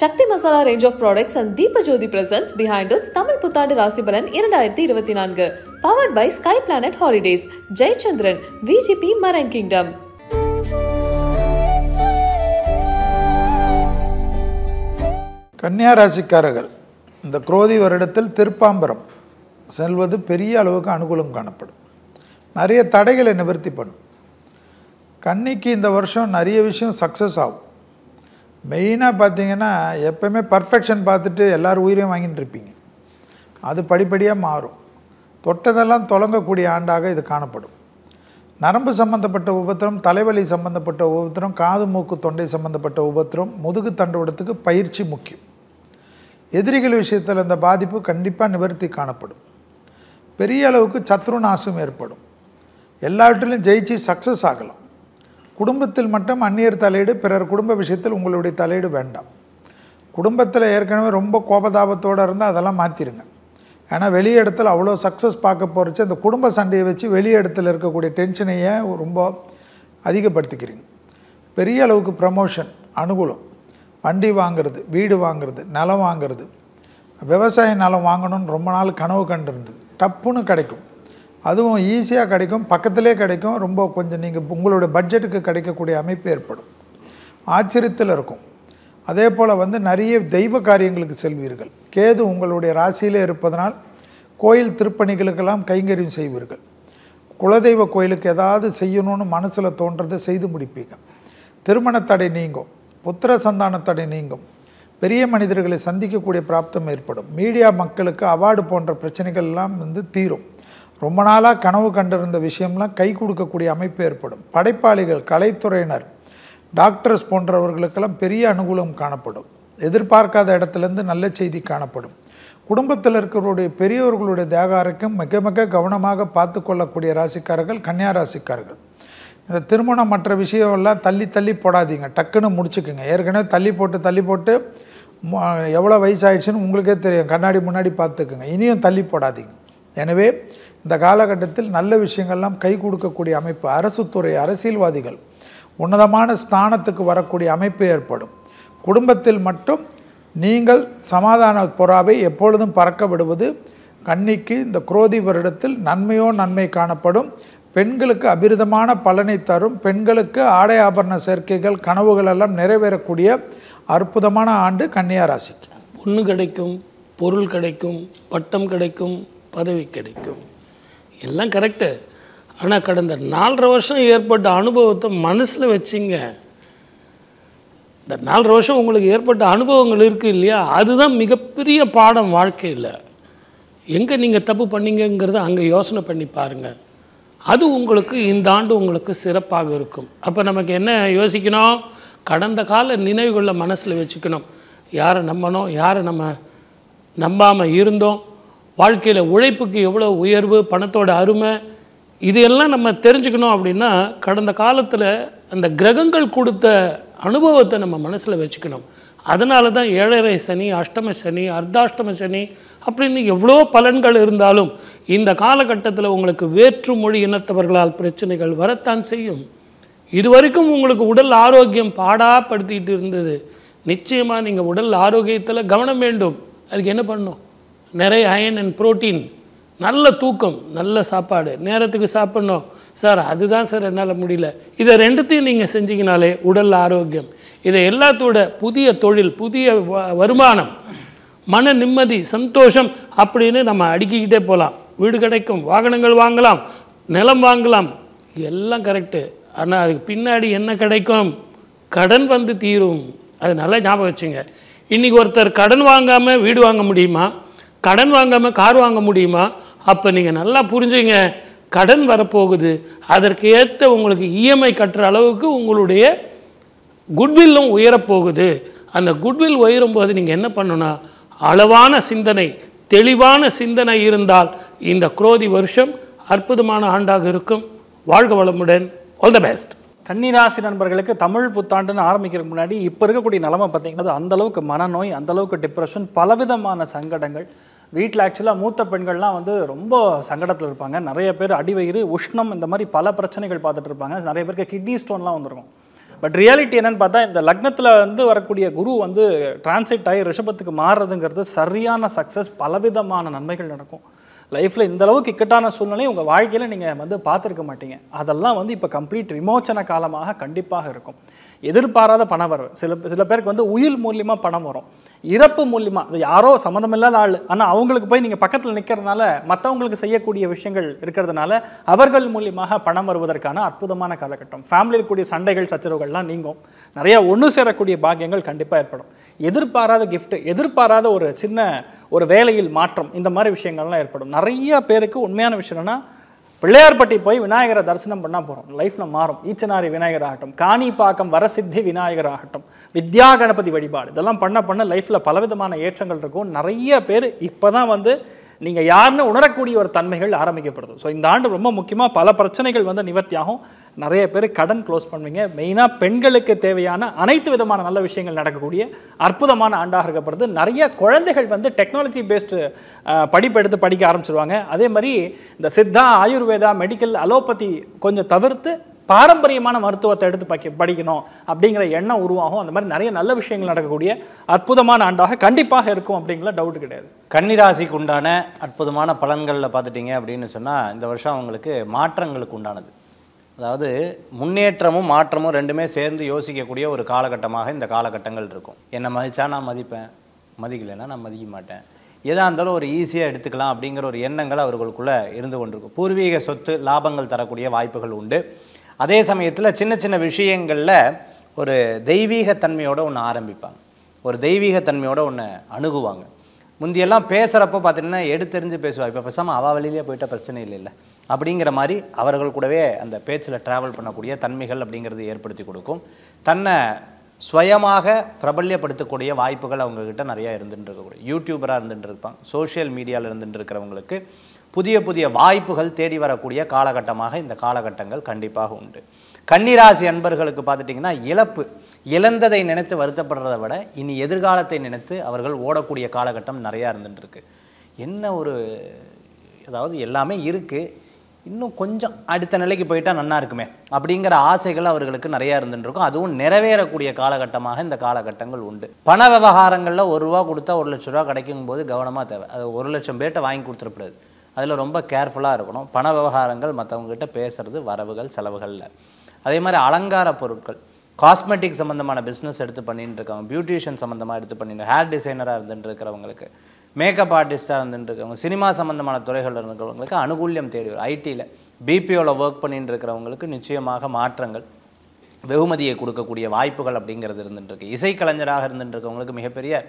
Shakti Masala range of products and Deepa Jyoti presents behind us Tamil Puttandu Rasibalan 2024. Powered by Sky Planet Holidays, Jay Chandran, VGP Marine Kingdom. கன்னியா ராசிக்காரர்கள் இந்த குரோதி வருடத்தில் திருப்பாம்பரம் செல்வது பெரிய அளவுக்கு அனுகூலம் காணப்படும். நிறைய தடைகளை நிவர்த்தி பண்ணும். கன்னிக்கு இந்த வருஷம் நிறைய விஷயம் சக்ஸஸ் ஆகும். மெயினாக பார்த்தீங்கன்னா எப்போவுமே பர்ஃபெக்ஷன் பார்த்துட்டு எல்லோரும் உயிரையும் வாங்கிட்டு இருப்பீங்க. அது படிப்படியாக மாறும். தொட்டதெல்லாம் தொடங்கக்கூடிய ஆண்டாக இது காணப்படும். நரம்பு சம்பந்தப்பட்ட உபத்திரம், தலைவலி சம்பந்தப்பட்ட உபத்திரம், காது மூக்கு தொண்டை சம்பந்தப்பட்ட உபத்திரம், முதுகு தண்டுவடத்துக்கு பயிற்சி முக்கியம். எதிரிகள் விஷயத்தில் இந்த பாதிப்பு கண்டிப்பாக நிவர்த்தி காணப்படும். பெரிய அளவுக்கு சத்ரு நாசம் ஏற்படும். எல்லாவற்றிலும் ஜெயிச்சு சக்ஸஸ் ஆகலாம். குடும்பத்தில் மட்டும் அந்நியர் தலையீடு, பிறர் குடும்ப விஷயத்தில் உங்களுடைய தலையீடு வேண்டாம். குடும்பத்தில் ஏற்கனவே ரொம்ப கோபதாபத்தோடு இருந்தால் அதெல்லாம் மாற்றிடுங்க. ஏன்னா வெளி இடத்துல அவ்வளோ சக்ஸஸ் பார்க்க போகிறச்சு அந்த குடும்ப சண்டையை வச்சு வெளி இடத்துல இருக்கக்கூடிய டென்ஷனையே ரொம்ப அதிகப்படுத்திக்கிறீங்க. பெரிய அளவுக்கு ப்ரமோஷன் அனுகூலம். வண்டி வாங்கிறது, வீடு வாங்கிறது, நிலம் வாங்கிறது, விவசாய நிலம் வாங்கணும்னு ரொம்ப நாள் கனவு கண்டிருந்தது, டப்புன்னு கிடைக்கும். அதுவும் ஈஸியாக கிடைக்கும், பக்கத்திலே கிடைக்கும். ரொம்ப கொஞ்சம் நீங்கள் உங்களுடைய பட்ஜெட்டுக்கு கிடைக்கக்கூடிய அமைப்பு ஏற்படும். ஆச்சரியத்தில் இருக்கும். அதே போல் நிறைய தெய்வ காரியங்களுக்கு செல்வீர்கள். கேது உங்களுடைய ராசியிலே இருப்பதனால் கோயில் திருப்பணிகளுக்கெல்லாம் கைங்கரியம் செய்வீர்கள். குலதெய்வ கோயிலுக்கு ஏதாவது செய்யணும்னு மனசில் தோன்றதை செய்து முடிப்பீங்க. திருமண தடை நீங்கும். புத்திர சந்தான தடை நீங்கும். பெரிய மனிதர்களை சந்திக்கக்கூடிய பிராப்தம் ஏற்படும். மீடியா மக்களுக்கு அவார்டு போன்ற பிரச்சனைகள் எல்லாம் தீரும். ரொம்ப நாளாக கனவு கண்டிருந்த விஷயம்லாம் கை கொடுக்கக்கூடிய அமைப்பு ஏற்படும். படைப்பாளிகள், கலைத்துறையினர், டாக்டர்ஸ் போன்றவர்களுக்கெல்லாம் பெரிய அனுகூலம் காணப்படும். எதிர்பார்க்காத இடத்துலேருந்து நல்ல செய்தி காணப்படும். குடும்பத்தில் இருக்கிறவருடைய பெரியவர்களுடைய தேக ஆரோக்கியம் மிக மிக கவனமாக பார்த்து கொள்ளக்கூடிய ராசிக்காரர்கள் கன்னியா ராசிக்காரர்கள். இந்த திருமணம் மற்ற விஷயமெல்லாம் தள்ளி தள்ளி போடாதீங்க, டக்குன்னு முடிச்சுக்குங்க. ஏற்கனவே தள்ளி போட்டு எவ்வளோ வயசாகிடுச்சுன்னு உங்களுக்கே தெரியும். கண்ணாடி முன்னாடி பார்த்துக்குங்க. இனியும் தள்ளி போடாதீங்க. எனவே இந்த காலகட்டத்தில் நல்ல விஷயங்கள்லாம் கை கொடுக்கக்கூடிய அமைப்பு. அரசு துறை, அரசியல்வாதிகள் உன்னதமான ஸ்தானத்துக்கு வரக்கூடிய அமைப்பு ஏற்படும். குடும்பத்தில் மட்டும் நீங்கள் சமாதான புறாவை எப்பொழுதும் பறக்க விடுவது கன்னிக்கு இந்த குரோதி வருடத்தில் நன்மையோ நன்மை காணப்படும். பெண்களுக்கு அபிரிதமான பலனை தரும். பெண்களுக்கு ஆடை ஆபரண சேர்க்கைகள், கனவுகள் எல்லாம் நிறைவேறக்கூடிய அற்புதமான ஆண்டு கன்னியா ராசிக்கு. பொண்ணு கிடைக்கும், பொருள் கிடைக்கும், பட்டம் கிடைக்கும், பதவி கிடைக்கும், எல்லாம் கரெக்டு. ஆனால் கடந்த 4.5 வருஷம் ஏற்பட்ட அனுபவத்தை மனசில் வச்சிங்க. இந்த 4.5 வருஷம் உங்களுக்கு ஏற்பட்ட அனுபவங்கள் இருக்குது இல்லையா, அதுதான் மிகப்பெரிய பாடம் வாழ்க்கையில். எங்கே நீங்கள் தப்பு பண்ணீங்கிறத அங்கே யோசனை பண்ணி பாருங்கள். அது உங்களுக்கு இந்த ஆண்டு உங்களுக்கு சிறப்பாக இருக்கும். அப்போ நமக்கு என்ன யோசிக்கணும்? கடந்த கால நினைவுகளை மனசில் வச்சுக்கணும். யாரை நம்பணும், யாரை நம்ம நம்பாமல் இருந்தோம், வாழ்க்கையில் உழைப்புக்கு எவ்வளோ உயர்வு, பணத்தோட அருமை, இதையெல்லாம் நம்ம தெரிஞ்சுக்கணும். அப்படின்னா கடந்த காலத்தில் அந்த கிரகங்கள் கொடுத்த அனுபவத்தை நம்ம மனசில் வச்சுக்கணும். அதனால தான் 7.5 சனி, அஷ்டம சனி, அர்த்தாஷ்டம சனி அப்படின்னு எவ்வளோ பலன்கள் இருந்தாலும் இந்த காலகட்டத்தில் உங்களுக்கு வேற்று மொழி இனத்தவர்களால் பிரச்சனைகள் வரத்தான் செய்யும். இதுவரைக்கும் உங்களுக்கு உடல் ஆரோக்கியம் பாடாப்படுத்திட்டு இருந்தது. நிச்சயமாக நீங்கள் உடல் ஆரோக்கியத்தில் கவனம் வேண்டும். அதுக்கு என்ன பண்ணணும்? நிறைய அயன் அண்ட் புரோட்டீன், நல்ல தூக்கம், நல்ல சாப்பாடு, நேரத்துக்கு சாப்பிட்ணும். சார் அதுதான் சார் என்னால் முடியல. இதை ரெண்டுத்தையும் நீங்கள் செஞ்சீங்கனாலே உடல் ஆரோக்கியம். இதை எல்லாத்தோட புதிய தொழில், புதிய வருமானம், மன நிம்மதி, சந்தோஷம் அப்படின்னு நம்ம அடுக்கிக்கிட்டே போகலாம். வீடு கிடைக்கும், வாகனங்கள் வாங்கலாம், நிலம் வாங்கலாம், எல்லாம் கரெக்டு. ஆனால் அதுக்கு பின்னாடி என்ன கிடைக்கும்? கடன் தீரும். அது நல்லா ஞாபகம் வச்சுங்க. இன்றைக்கி ஒருத்தர் கடன் வாங்காமல் வீடு வாங்க முடியுமா? கடன் வாங்காமல் கார் வாங்க முடியுமா? அப்போ நீங்கள் நல்லா புரிஞ்சுங்க, கடன் வரப்போகுது. அதற்கு ஏற்ற உங்களுக்கு இஎம்ஐ கட்டுற அளவுக்கு உங்களுடைய குட்வில்லும் உயரப்போகுது. அந்த குட்வில் உயரும்போது நீங்கள் என்ன பண்ணணும்னா, அளவான சிந்தனை, தெளிவான சிந்தனை இருந்தால் இந்த குரோதி வருஷம் அற்புதமான ஆண்டாக இருக்கும். வாழ்க வளமுடன். All the best. கன்னிராசி நண்பர்களுக்கு தமிழ் புத்தாண்டுன்னு ஆரம்பிக்கிறதுக்கு முன்னாடி இப்போ இருக்கக்கூடிய நிலைமை பார்த்தீங்கன்னா அந்தளவுக்கு மனநோய், அந்தளவுக்கு டிப்ரெஷன், பலவிதமான சங்கடங்கள். வீட்டில் ஆக்சுவலாக மூத்த பெண்கள்லாம் ரொம்ப சங்கடத்தில் இருப்பாங்க. நிறைய பேர் அடிவயிறு, உஷ்ணம், இந்த மாதிரி பல பிரச்சனைகள் பார்த்துட்டு இருப்பாங்க. நிறைய பேருக்கு கிட்னி ஸ்டோன்லாம் வந்திருக்கும். பட் ரியாலிட்டி என்னன்னு பார்த்தா இந்த லக்னத்தில் வந்து வரக்கூடிய குரு வந்து டிரான்சிட் ஆகி ரிஷபத்துக்கு மாறுறதுங்கிறது சரியான சக்ஸஸ், பலவிதமான நன்மைகள் நடக்கும். லைஃப்பில் இந்த அளவுக்கு இக்கட்டான சூழ்நிலை உங்கள் வாழ்க்கையில் நீங்கள் வந்து பார்த்துருக்க மாட்டீங்க. அதெல்லாம் வந்து இப்போ கம்ப்ளீட் விமோச்சன காலமாக கண்டிப்பாக இருக்கும். எதிர்பாராத பணம் வரும். சில பேருக்கு வந்து உயில் மூலியமாக பணம் வரும், இறப்பு மூலியமாக, அது யாரோ சம்மந்தமில்லாத ஆள், ஆனால் அவங்களுக்கு போய் நீங்கள் பக்கத்தில் நிற்கிறதுனால மற்றவங்களுக்கு செய்யக்கூடிய விஷயங்கள் இருக்கிறதுனால அவர்கள் மூலியமாக பணம் வருவதற்கான அற்புதமான காலகட்டம். ஃபேமிலியில் கூடிய சண்டைகள் சச்சரவுகள்லாம் நீங்கும். நிறைய ஒன்று சேரக்கூடிய பாக்கியங்கள் கண்டிப்பாக ஏற்படும். எதிர்பாராத கிஃப்ட், எதிர்பாராத ஒரு சின்ன ஒரு வேலையில் மாற்றம், இந்த மாதிரி விஷயங்கள்லாம் ஏற்படும். நிறைய பேருக்கு உண்மையான விஷயம் என்னன்னா, பிள்ளையார்பட்டி போய் விநாயகரை தரிசனம் பண்ணால் போகிறோம், லைஃப்பில் மாறும். ஈச்சனாரி விநாயகர் ஆகட்டும், காணிப்பாக்கம் வரசித்தி விநாயகர் ஆகட்டும், வித்யா கணபதி வழிபாடு, இதெல்லாம் பண்ண லைஃப்பில் பலவிதமான ஏற்றங்கள் இருக்கும். நிறைய பேர் இப்போ தான் வந்து நீங்கள் யாருன்னு உணரக்கூடிய ஒரு தன்மைகள் ஆரம்பிக்கப்படுது. ஸோ இந்த ஆண்டு ரொம்ப முக்கியமாக பல பிரச்சனைகள் வந்து நிவர்த்தியாகும். நிறைய பேர் கடன் க்ளோஸ் பண்ணுவீங்க. மெயினாக பெண்களுக்கு தேவையான அனைத்து விதமான நல்ல விஷயங்கள் நடக்கக்கூடிய அற்புதமான ஆண்டாக இருக்கப்படுது. நிறைய குழந்தைகள் வந்து டெக்னாலஜி பேஸ்டு படிப்பு எடுத்து படிக்க ஆரம்பிச்சிருவாங்க. அதே மாதிரி இந்த சித்தா, ஆயுர்வேதா, மெடிக்கல், அலோபதி கொஞ்சம் தவிர்த்து பாரம்பரியமான மருத்துவத்தை எடுத்து படிக்கணும் அப்படிங்கிற எண்ணம் உருவாகும். அந்த மாதிரி நிறைய நல்ல விஷயங்கள் நடக்கக்கூடிய அற்புதமான ஆண்டாக கண்டிப்பாக இருக்கும் அப்படிங்கிற டவுட் கிடையாது. கன்னிராசிக்கு உண்டான அற்புதமான பலன்களில் பார்த்துட்டிங்க அப்படின்னு சொன்னால், இந்த வருஷம் அவங்களுக்கு மாற்றங்களுக்கு உண்டானது. அதாவது முன்னேற்றமும் மாற்றமும் ரெண்டுமே சேர்ந்து யோசிக்கக்கூடிய ஒரு காலகட்டமாக இந்த காலகட்டங்கள் இருக்கும். என்னை மதித்தா நான் மதிப்பேன், மதிக்கலைன்னா நான் மதிக்க மாட்டேன், எதாக இருந்தாலும் ஒரு ஈஸியாக எடுத்துக்கலாம் அப்படிங்கிற ஒரு எண்ணங்கள் அவர்களுக்குள்ளே இருந்து கொண்டிருக்கும். பூர்வீக சொத்து லாபங்கள் தரக்கூடிய வாய்ப்புகள் உண்டு. அதே சமயத்தில் சின்ன சின்ன விஷயங்களில் ஒரு தெய்வீகத்தன்மையோடு ஒன்று ஆரம்பிப்பாங்க, ஒரு தெய்வீகத்தன்மையோடு ஒன்று அணுகுவாங்க. முந்தியெல்லாம் பேசுகிறப்போ பார்த்தீங்கன்னா எடுத்தெறிஞ்சு பேசுவாங்க. இப்போ பேசாமல் அவள் வழியிலே போயிட்டால் பிரச்சனை இல்லை அப்படிங்கிற மாதிரி அவர்கள் கூடவே அந்த பேச்சில் ட்ராவல் பண்ணக்கூடிய தன்மைகள் அப்படிங்கிறது ஏற்படுத்தி கொடுக்கும். தன்னை சுயமாக பிரபல்யப்படுத்தக்கூடிய வாய்ப்புகள் அவங்கக்கிட்ட நிறையா இருந்துட்டு இருக்கக்கூடிய, யூடியூபராக இருந்துட்டு இருப்பாங்க, சோஷியல் மீடியாவில் இருந்துட்டு இருக்கிறவங்களுக்கு புதிய புதிய வாய்ப்புகள் தேடி வரக்கூடிய காலகட்டமாக இந்த காலகட்டங்கள் கண்டிப்பாக உண்டு. கன்னிராசி அன்பர்களுக்கு பார்த்துட்டிங்கன்னா, இழந்ததை நினைத்து வருத்தப்படுறதை விட இனி எதிர்காலத்தை நினைத்து அவர்கள் ஓடக்கூடிய காலகட்டம் நிறையா இருந்துட்டு இருக்கு. என்ன ஒரு, அதாவது எல்லாமே இருக்குது, இன்னும் கொஞ்சம் அடுத்த நிலைக்கு போயிட்டால் நல்லா இருக்குமே அப்படிங்கிற ஆசைகள் அவர்களுக்கு நிறையா இருந்துருக்கும். அதுவும் நிறைவேறக்கூடிய காலகட்டமாக இந்த காலகட்டங்கள் உண்டு. பண விவகாரங்களில் ₹1 கொடுத்தா ₹1,00,000 கிடைக்கும் போது கவனமாக தேவை. அது 1,00,000 பேர்ட்ட வாங்கி கொடுத்துடக்கூடாது, அதில் ரொம்ப கேர்ஃபுல்லாக இருக்கணும். பண விவகாரங்கள் மற்றவங்ககிட்ட பேசுறது வரவுகள் செலவுகளில். அதே மாதிரி அலங்கார பொருட்கள், காஸ்மெட்டிக் சம்மந்தமான பிஸ்னஸ் எடுத்து பண்ணிட்டு இருக்கவங்க, பியூட்டிஷியன் சம்மந்தமாக எடுத்து பண்ணிட்டு, ஹேர் டிசைனராக இருந்துட்டு இருக்கிறவங்களுக்கு, மேக்கப் ஆர்டிஸ்ட்டாக இருந்துட்டு இருக்கவங்க, சினிமா சம்மந்தமான துறைகளில் இருக்கிறவங்களுக்கு அனுகூல்யம் தேடி வரும். ஐடியில் பிபிஓவில் ஒர்க் பண்ணிட்டு இருக்கிறவங்களுக்கு நிச்சயமாக மாற்றங்கள், வெகுமதியை கொடுக்கக்கூடிய வாய்ப்புகள் அப்படிங்கிறது இருந்துட்டுருக்கு. இசைக்கலைஞராக இருந்துட்டு இருக்கவங்களுக்கு மிகப்பெரிய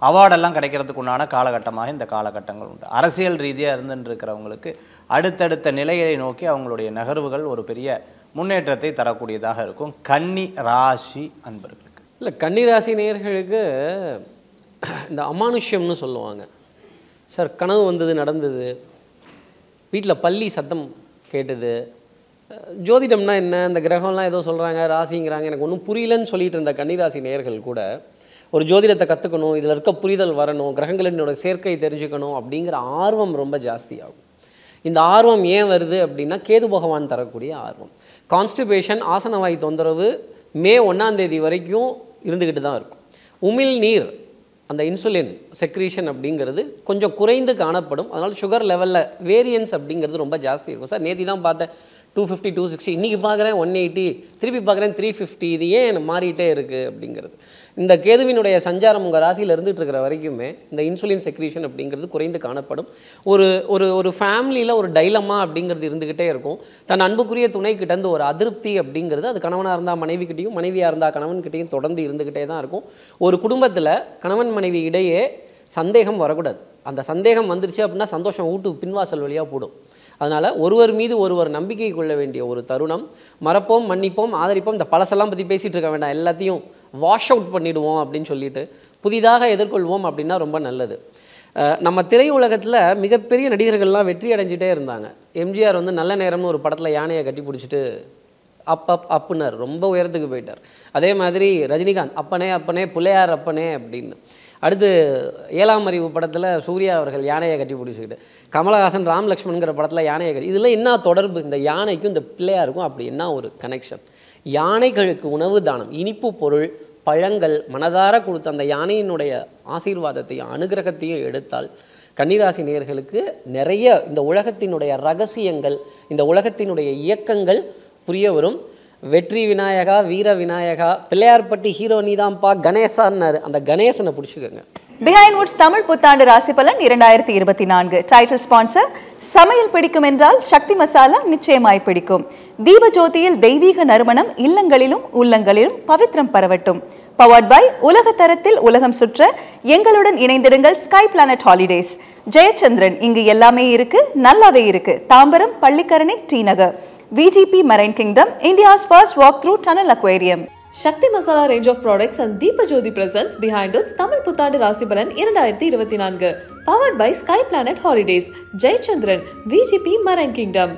அவார்டெல்லாம் கிடைக்கிறதுக்கு உண்டான காலகட்டமாக இந்த காலகட்டங்கள் உண்டு. அரசியல் ரீதியாக இருந்துட்டு இருக்கிறவங்களுக்கு அடுத்தடுத்த நிலையை நோக்கி அவங்களுடைய நகர்வுகள் ஒரு பெரிய முன்னேற்றத்தை தரக்கூடியதாக இருக்கும். கன்னி ராசி அன்பர்களுக்கு இல்லை, கன்னி ராசி நேயர்களுக்கு இந்த அமானுஷ்யம்னு சொல்லுவாங்க. சார் கனவு வந்தது, நடந்தது, வீட்டில் பள்ளி சத்தம் கேட்டது, ஜோதிடம்னா என்ன, இந்த கிரகம்லாம் ஏதோ சொல்கிறாங்க, ராசிங்கிறாங்க, எனக்கு ஒன்றும் புரியலன்னு சொல்லிட்டு இருந்த கன்னிராசி நேயர்கள் கூட ஒரு ஜோதிடத்தை கற்றுக்கணும், இதில் இருக்க புரிதல் வரணும், கிரகங்களினோட சேர்க்கை தெரிஞ்சுக்கணும் அப்படிங்கிற ஆர்வம் ரொம்ப ஜாஸ்தியாகும். இந்த ஆர்வம் ஏன் வருது அப்படின்னா, கேது பகவான் தரக்கூடிய ஆர்வம். கான்ஸ்டிபேஷன், ஆசனவாய் தொந்தரவு மே 1ஆம் தேதி வரைக்கும் இருந்துக்கிட்டு தான் இருக்கும். உமிழ் நீர், அந்த இன்சுலின் செக்ரீஷன் அப்படிங்கிறது கொஞ்சம் குறைந்து காணப்படும். அதனால் சுகர் லெவலில் வேரியன்ஸ் அப்படிங்கிறது ரொம்ப ஜாஸ்தி இருக்கும். சார் நேற்று தான் பார்த்தேன் 250 260, இன்றைக்கி பார்க்குறேன் 180, திருப்பி பார்க்குறேன் 350, இது ஏன் மாறிட்டே இருக்குது அப்படிங்கிறது. இந்த கேதுவினுடைய சஞ்சாரம் உங்கள் ராசியில் இருந்துகிட்டு இருக்கிற வரைக்குமே இந்த இன்சுலின் செக்ரீஷன் அப்படிங்கிறது குறைந்து காணப்படும். ஒரு ஒரு ஒரு ஃபேமிலியில் ஒரு டைலமா அப்படிங்கிறது இருந்துக்கிட்டே இருக்கும். தன் அன்புக்குரிய துணைக்கிட்டேருந்து ஒரு அதிருப்தி அப்படிங்கிறது, அது கணவனாக இருந்தால் மனைவிக்கிட்டையும், மனைவியாக இருந்தால் கணவன்கிட்டையும் தொடர்ந்து இருந்துக்கிட்டே தான் இருக்கும். ஒரு குடும்பத்தில் கணவன் மனைவி இடையே சந்தேகம் வரக்கூடாது. அந்த சந்தேகம் வந்துருச்சு அப்படின்னா சந்தோஷம் வீட்டு பின்வாசல் வழியாக போடும். அதனால் ஒருவர் மீது ஒருவர் நம்பிக்கை கொள்ள வேண்டிய ஒரு தருணம். மறப்போம், மன்னிப்போம், ஆதரிப்போம், இந்த பழசெல்லாம் பற்றி பேசிகிட்டு இருக்க வேண்டாம், எல்லாத்தையும் வாஷ் அவுட் பண்ணிவிடுவோம் அப்படின்னு சொல்லிட்டு புதிதாக எதிர்கொள்வோம் அப்படின்னா ரொம்ப நல்லது. நம்ம திரையுலகத்தில் மிகப்பெரிய நடிகர்கள்லாம் வெற்றி அடைஞ்சிட்டே இருந்தாங்க. எம்ஜிஆர் வந்து நல்ல நேரம்னு ஒரு படத்தில் யானையை கட்டி பிடிச்சிட்டு அப்புனார், ரொம்ப உயரத்துக்கு போயிட்டார். அதே மாதிரி ரஜினிகாந்த் அப்பனே அப்பனே பிள்ளையார் அப்பனே அப்படின்னு. அடுத்து 7ஆம் அறிவு படத்தில் சூர்யா அவர்கள் யானையை கட்டி பிடிச்சிக்கிட்டு, கமலஹாசன் ராம் லக்ஷ்மண்ங்கிற படத்தில் யானையை கட்டி, இதில் என்ன தொடர்பு, இந்த யானைக்கும் இந்த பிள்ளையாருக்கும் அப்படி என்ன ஒரு கனெக்ஷன்? யானைகளுக்கு உணவு தானம், இனிப்பு பொருள், பழங்கள் மனதார கொடுத்த அந்த யானையினுடைய ஆசீர்வாதத்தையும் அனுகிரகத்தையும் எடுத்தால் கன்னிராசி நேயர்களுக்கு நிறைய இந்த உலகத்தினுடைய ரகசியங்கள், இந்த உலகத்தினுடைய இயக்கங்கள் புரிய வரும். வெற்றி விநாயகா, வீர விநாயகா, பிள்ளையார்பட்டி ஹீரோ நீதான்ப்பா கணேசான்னாரு, அந்த கணேசனை பிடிச்சிக்கோங்க. பிஹைண்ட் வுட்ஸ் தமிழ் புத்தாண்டு ராசி பலன் 2024. Title sponsor. சமையல் பிடிக்கும் என்றால் சக்தி மசாலா நிச்சயமாய் பிடிக்கும். தீபஜோதியில் தெய்வீக நறுமணம் இல்லங்களிலும் உள்ளங்களிலும் பவித்ரம் பரவட்டும். பவர்ட் பை உலக தரத்தில் உலகம் சுற்ற எங்களுடன் இணைந்திடுங்கள் ஸ்கை பிளானட் ஹாலிடேஸ். ஜெயச்சந்திரன், இங்கு எல்லாமே இருக்கு, நல்லாவே இருக்கு. Tambaram, Pallikaranai, D Nagar. VGP Marine Kingdom, India's first walk-through tunnel aquarium. Shakti Masala range of products and Deepa Jyoti presents behind us Tamil Puttandu Rasibalan 2024. Powered by Sky Planet Holidays, Jayachandran, VGP Marine Kingdom.